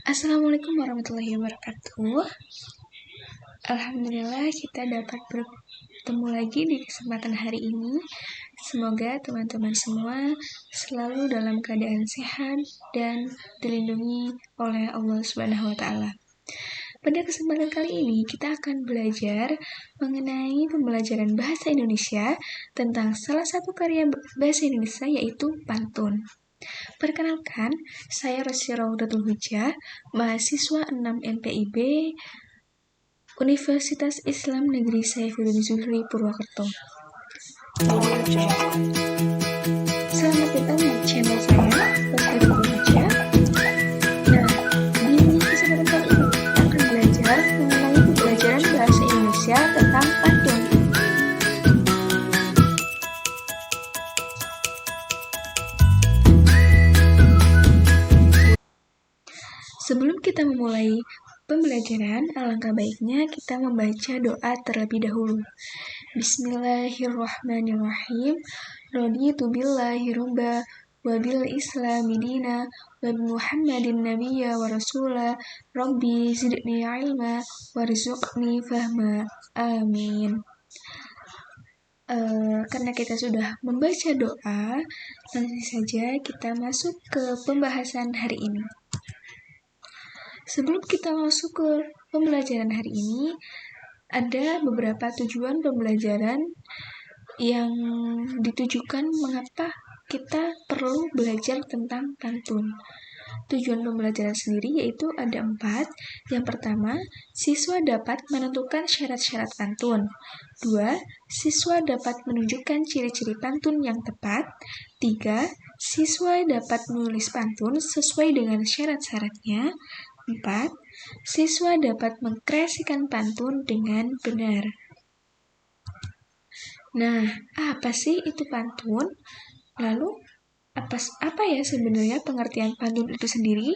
Assalamualaikum warahmatullahi wabarakatuh. Alhamdulillah kita dapat bertemu lagi di kesempatan hari ini. Semoga teman-teman semua selalu dalam keadaan sehat dan dilindungi oleh Allah Subhanahu wa taala. Pada kesempatan kali ini kita akan belajar mengenai pembelajaran bahasa Indonesia tentang salah satu karya bahasa Indonesia yaitu pantun. Perkenalkan, saya Rosy Raudatul Hujah, mahasiswa 6 MPIB Universitas Islam Negeri Saifuddin Zuhri Purwokerto. Selamat datang di channel saya, Rosy Raudatul Hujah. Nah, di kesempatan kali ini kita akan belajar mengenai pembelajaran bahasa Indonesia tentang pantun. Sebelum kita memulai pembelajaran, alangkah baiknya kita membaca doa terlebih dahulu. Bismillahirrahmanirrahim. Raditu billahi robba wa bil islami dina wa bi Muhammadin nabiyya wa rasula rabbi zidni ilma warzuqni fahma. Amin. Karena kita sudah membaca doa, langsung saja kita masuk ke pembahasan hari ini. Sebelum kita masuk ke pembelajaran hari ini, ada beberapa tujuan pembelajaran yang ditujukan mengapa kita perlu belajar tentang pantun. Tujuan pembelajaran sendiri yaitu ada 4. Yang pertama, siswa dapat menentukan syarat-syarat pantun. 2. Siswa dapat menunjukkan ciri-ciri pantun yang tepat. 3. Siswa dapat menulis pantun sesuai dengan syarat-syaratnya. 4. Siswa dapat mengkreasikan pantun dengan benar. Nah, apa sih itu pantun? Lalu, apa ya sebenarnya pengertian pantun itu sendiri?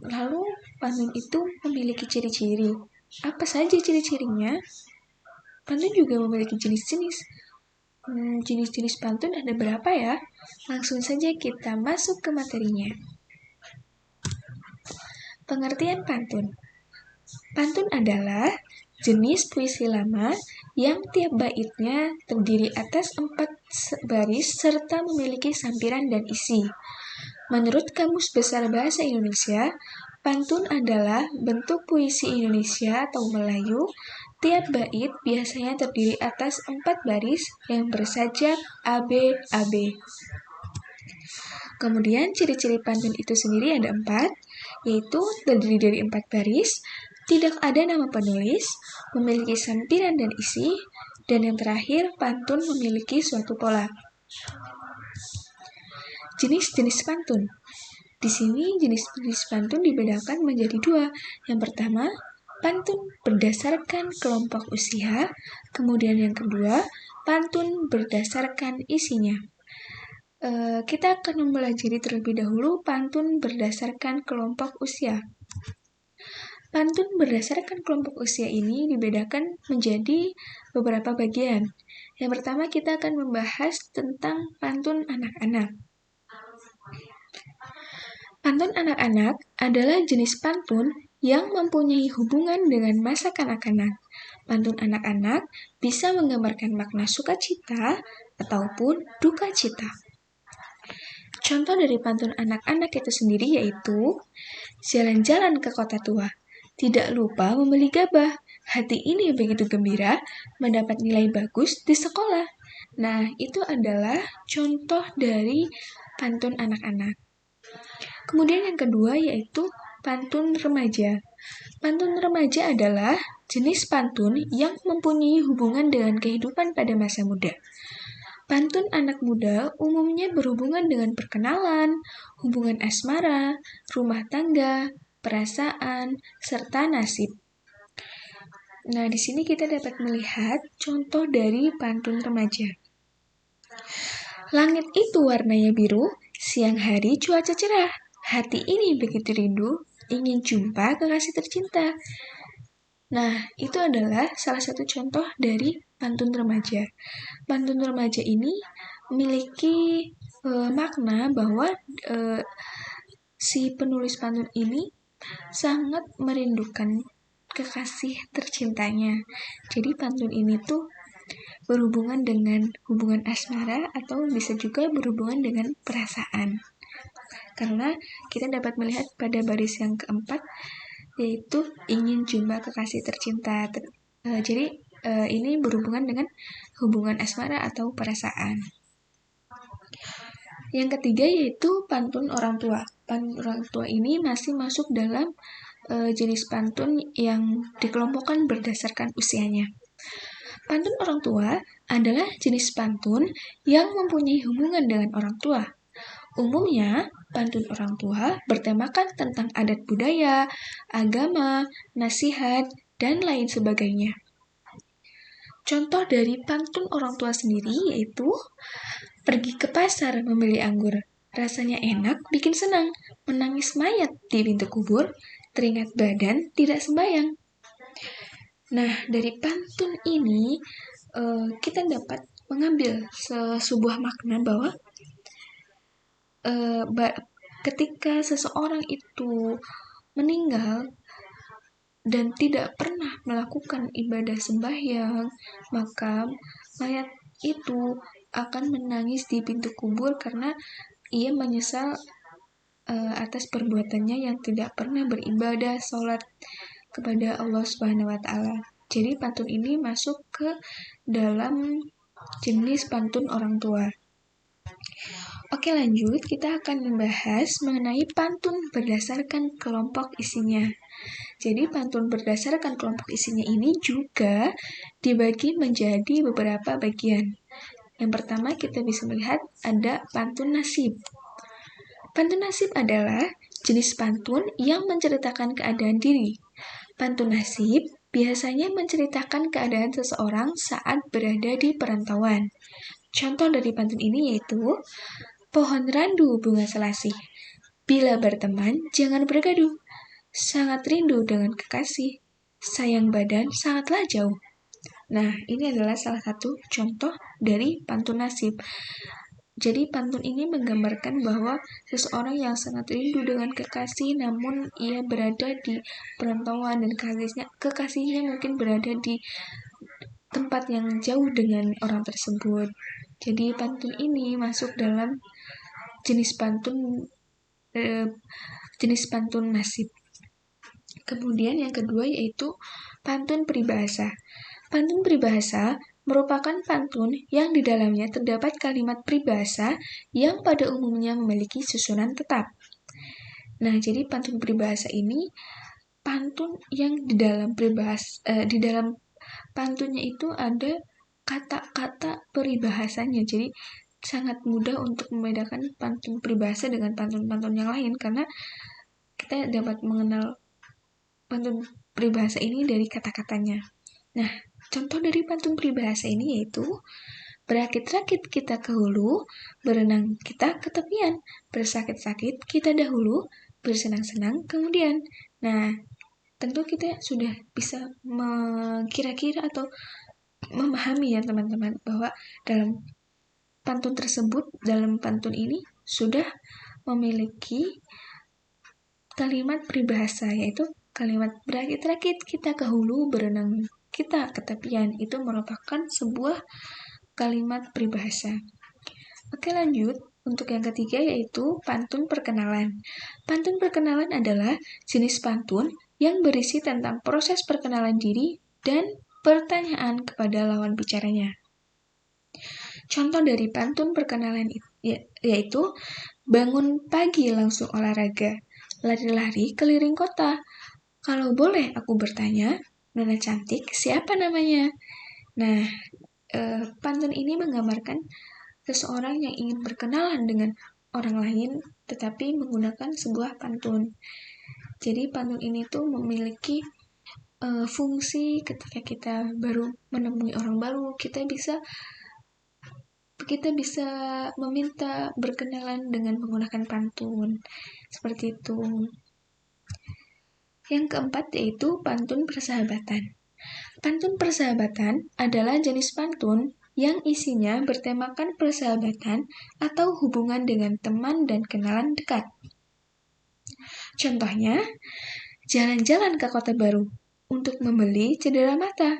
Lalu, pantun itu memiliki ciri-ciri. Apa saja ciri-cirinya? Pantun juga memiliki jenis-jenis. Jenis-jenis pantun ada berapa ya? Langsung saja kita masuk ke materinya. Pengertian pantun. Pantun adalah jenis puisi lama yang tiap baitnya terdiri atas 4 baris serta memiliki sampiran dan isi. Menurut Kamus Besar Bahasa Indonesia, pantun adalah bentuk puisi Indonesia atau Melayu. Tiap bait biasanya terdiri atas 4 baris yang bersajak AB. Kemudian ciri-ciri pantun itu sendiri ada 4, yaitu terdiri dari 4 baris, tidak ada nama penulis, memiliki sampiran dan isi, dan yang terakhir pantun memiliki suatu pola. Jenis-jenis pantun. Di sini jenis-jenis pantun dibedakan menjadi 2. Yang pertama, pantun berdasarkan kelompok usia, kemudian yang kedua, pantun berdasarkan isinya. Kita akan mempelajari terlebih dahulu pantun berdasarkan kelompok usia. Pantun berdasarkan kelompok usia ini dibedakan menjadi beberapa bagian. Yang pertama kita akan membahas tentang pantun anak-anak. Pantun anak-anak adalah jenis pantun yang mempunyai hubungan dengan masa kanak-kanak. Pantun anak-anak bisa menggambarkan makna sukacita ataupun duka cita. Contoh dari pantun anak-anak itu sendiri yaitu jalan-jalan ke kota tua, tidak lupa membeli gabah, hati ini begitu gembira mendapat nilai bagus di sekolah. Nah, itu adalah contoh dari pantun anak-anak. Kemudian yang kedua yaitu pantun remaja. Pantun remaja adalah jenis pantun yang mempunyai hubungan dengan kehidupan pada masa muda. Pantun anak muda umumnya berhubungan dengan perkenalan, hubungan asmara, rumah tangga, perasaan, serta nasib. Nah, di sini kita dapat melihat contoh dari pantun remaja. Langit itu warnanya biru, siang hari cuaca cerah, hati ini begitu rindu, ingin jumpa kekasih tercinta. Nah, itu adalah salah satu contoh dari pantun remaja. Pantun remaja ini memiliki makna bahwa si penulis pantun ini sangat merindukan kekasih tercintanya. Jadi pantun ini tuh berhubungan dengan hubungan asmara atau bisa juga berhubungan dengan perasaan. Karena kita dapat melihat pada baris yang keempat, yaitu ingin jumpa kekasih tercinta. Jadi ini berhubungan dengan hubungan asmara atau perasaan. Yang ketiga yaitu pantun orang tua. Pantun orang tua ini masih masuk dalam jenis pantun yang dikelompokkan berdasarkan usianya. Pantun orang tua adalah jenis pantun yang mempunyai hubungan dengan orang tua. Umumnya, pantun orang tua bertemakan tentang adat budaya, agama, nasihat, dan lain sebagainya. Contoh dari pantun orang tua sendiri yaitu pergi ke pasar membeli anggur. Rasanya enak, bikin senang. Menangis mayat di pintu kubur, teringat badan tidak sembayang. Nah, dari pantun ini kita dapat mengambil sebuah makna bahwa ketika seseorang itu meninggal dan tidak pernah melakukan ibadah sembahyang, maka mayat itu akan menangis di pintu kubur karena ia menyesal atas perbuatannya yang tidak pernah beribadah sholat kepada Allah Subhanahu wa Ta'ala. Jadi pantun ini masuk ke dalam jenis pantun orang tua. Oke, lanjut, kita akan membahas mengenai pantun berdasarkan kelompok isinya. Jadi pantun berdasarkan kelompok isinya ini juga dibagi menjadi beberapa bagian. Yang pertama kita bisa melihat ada pantun nasib. Pantun nasib adalah jenis pantun yang menceritakan keadaan diri. Pantun nasib biasanya menceritakan keadaan seseorang saat berada di perantauan. Contoh dari pantun ini yaitu pohon randu bunga selasih. Bila berteman, jangan bergaduh. Sangat rindu dengan kekasih. Sayang badan sangatlah jauh. Nah, ini adalah salah satu contoh dari pantun nasib. Jadi pantun ini menggambarkan bahwa seseorang yang sangat rindu dengan kekasih namun ia berada di perantauan dan kekasihnya mungkin berada di tempat yang jauh dengan orang tersebut. Jadi pantun ini masuk dalam jenis pantun nasib. Kemudian yang kedua yaitu pantun peribahasa. Pantun peribahasa merupakan pantun yang di dalamnya terdapat kalimat peribahasa yang pada umumnya memiliki susunan tetap. Nah, jadi pantun peribahasa ini pantun yang di dalam pantunnya itu ada kata-kata peribahasanya. Jadi sangat mudah untuk membedakan pantun peribahasa dengan pantun-pantun yang lain karena kita dapat mengenal pantun peribahasa ini dari kata-katanya. Nah, contoh dari pantun peribahasa ini yaitu berakit-rakit kita ke hulu, berenang kita ke tepian, bersakit-sakit kita dahulu, bersenang-senang kemudian. Nah, tentu kita sudah bisa kira-kira atau memahami ya teman-teman bahwa dalam pantun tersebut, dalam pantun ini sudah memiliki kalimat peribahasa yaitu kalimat berakit-rakit kita ke hulu, berenang kita ke tepian. Itu merupakan sebuah kalimat peribahasa. Oke, lanjut. Untuk yang ketiga yaitu pantun perkenalan. Pantun perkenalan adalah jenis pantun yang berisi tentang proses perkenalan diri dan pertanyaan kepada lawan bicaranya. Contoh dari pantun perkenalan yaitu bangun pagi langsung olahraga, lari-lari keliling kota. Kalau boleh aku bertanya, Nona cantik, siapa namanya? Nah, pantun ini menggambarkan seseorang yang ingin berkenalan dengan orang lain, tetapi menggunakan sebuah pantun. Jadi pantun ini tuh memiliki fungsi ketika kita baru menemui orang baru, kita bisa meminta berkenalan dengan menggunakan pantun. Seperti itu. Yang keempat yaitu pantun persahabatan. Pantun persahabatan adalah jenis pantun yang isinya bertemakan persahabatan atau hubungan dengan teman dan kenalan dekat. Contohnya, jalan-jalan ke kota baru untuk membeli cedera mata.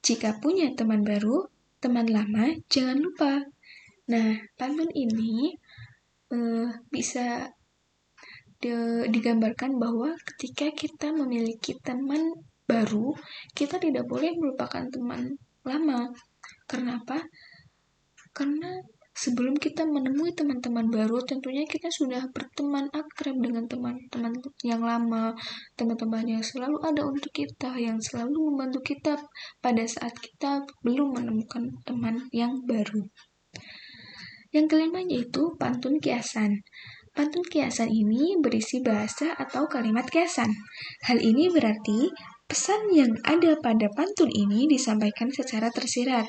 Jika punya teman baru, teman lama jangan lupa. Nah, pantun ini bisa digambarkan bahwa ketika kita memiliki teman baru, kita tidak boleh melupakan teman lama. Kenapa? Karena sebelum kita menemui teman-teman baru, tentunya kita sudah berteman akrab dengan teman-teman yang lama, teman-teman yang selalu ada untuk kita, yang selalu membantu kita pada saat kita belum menemukan teman yang baru. Yang kelima yaitu pantun kiasan. Pantun kiasan ini berisi bahasa atau kalimat kiasan. Hal ini berarti pesan yang ada pada pantun ini disampaikan secara tersirat.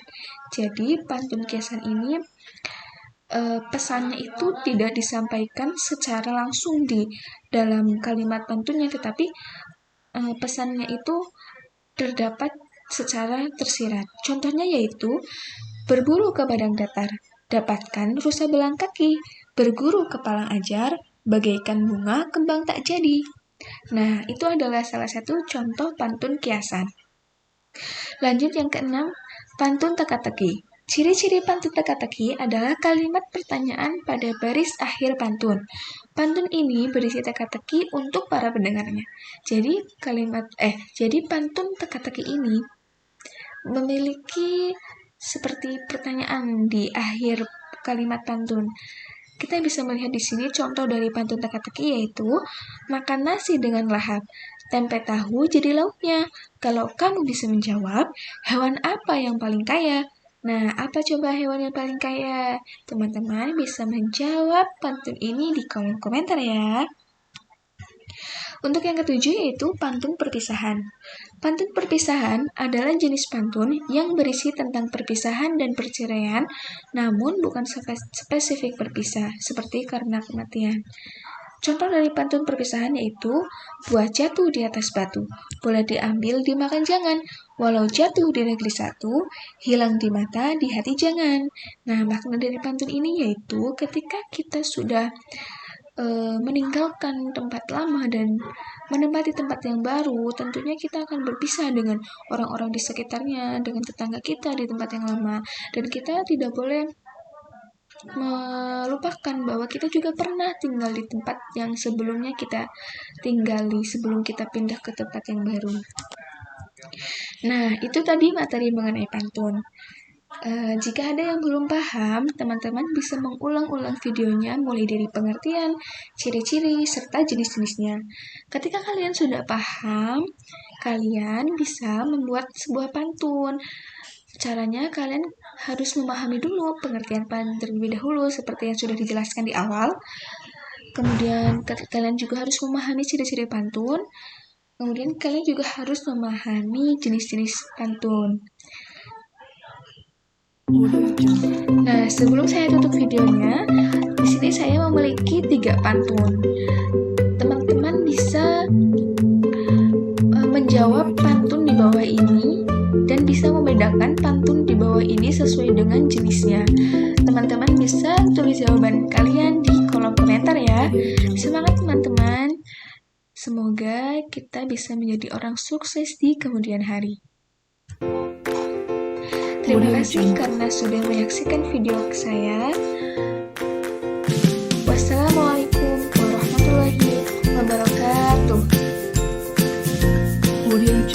Jadi pantun kiasan ini pesannya itu tidak disampaikan secara langsung di dalam kalimat pantunnya, tetapi pesannya itu terdapat secara tersirat. Contohnya yaitu berburu ke padang datar, dapatkan rusa belang kaki, berguru ke palang ajar, bagaikan bunga kembang tak jadi. Nah, itu adalah salah satu contoh pantun kiasan. Lanjut yang keenam, pantun teka-teki. Ciri-ciri pantun teka-teki adalah kalimat pertanyaan pada baris akhir pantun. Pantun ini berisi teka-teki untuk para pendengarnya. Jadi pantun teka-teki ini memiliki seperti pertanyaan di akhir kalimat pantun. Kita bisa melihat di sini contoh dari pantun teka-teki yaitu makan nasi dengan lahap, tempe tahu jadi lauknya. Kalau kamu bisa menjawab, hewan apa yang paling kaya? Nah, apa coba hewan yang paling kaya? Teman-teman bisa menjawab pantun ini di kolom komentar ya. Untuk yang ketujuh yaitu pantun perpisahan. Pantun perpisahan adalah jenis pantun yang berisi tentang perpisahan dan perceraian, namun bukan spesifik berpisah, seperti karena kematian. Contoh dari pantun perpisahan yaitu buah jatuh di atas batu, boleh diambil dimakan jangan, walau jatuh di negeri satu, hilang di mata di hati jangan. Nah, makna dari pantun ini yaitu ketika kita sudah meninggalkan tempat lama dan menempati tempat yang baru, tentunya kita akan berpisah dengan orang-orang di sekitarnya, dengan tetangga kita di tempat yang lama, dan kita tidak boleh melupakan bahwa kita juga pernah tinggal di tempat yang sebelumnya kita tinggali sebelum kita pindah ke tempat yang baru. Nah, itu tadi materi mengenai pantun. Jika ada yang belum paham, teman-teman bisa mengulang-ulang videonya mulai dari pengertian, ciri-ciri, serta jenis-jenisnya. Ketika kalian sudah paham, kalian bisa membuat sebuah pantun. Caranya kalian harus memahami dulu pengertian pantun terlebih dahulu seperti yang sudah dijelaskan di awal. Kemudian kalian juga harus memahami ciri-ciri pantun. Kemudian kalian juga harus memahami jenis-jenis pantun. Nah, sebelum saya tutup videonya, di sini saya memiliki 3 pantun. Teman-teman bisa menjawab pantun di bawah ini dan bisa membedakan pantun di bawah ini sesuai dengan jenisnya. Teman-teman bisa tulis jawaban kalian di kolom komentar ya. Semangat teman-teman. Semoga kita bisa menjadi orang sukses di kemudian hari. Terima kasih karena sudah menyaksikan video saya.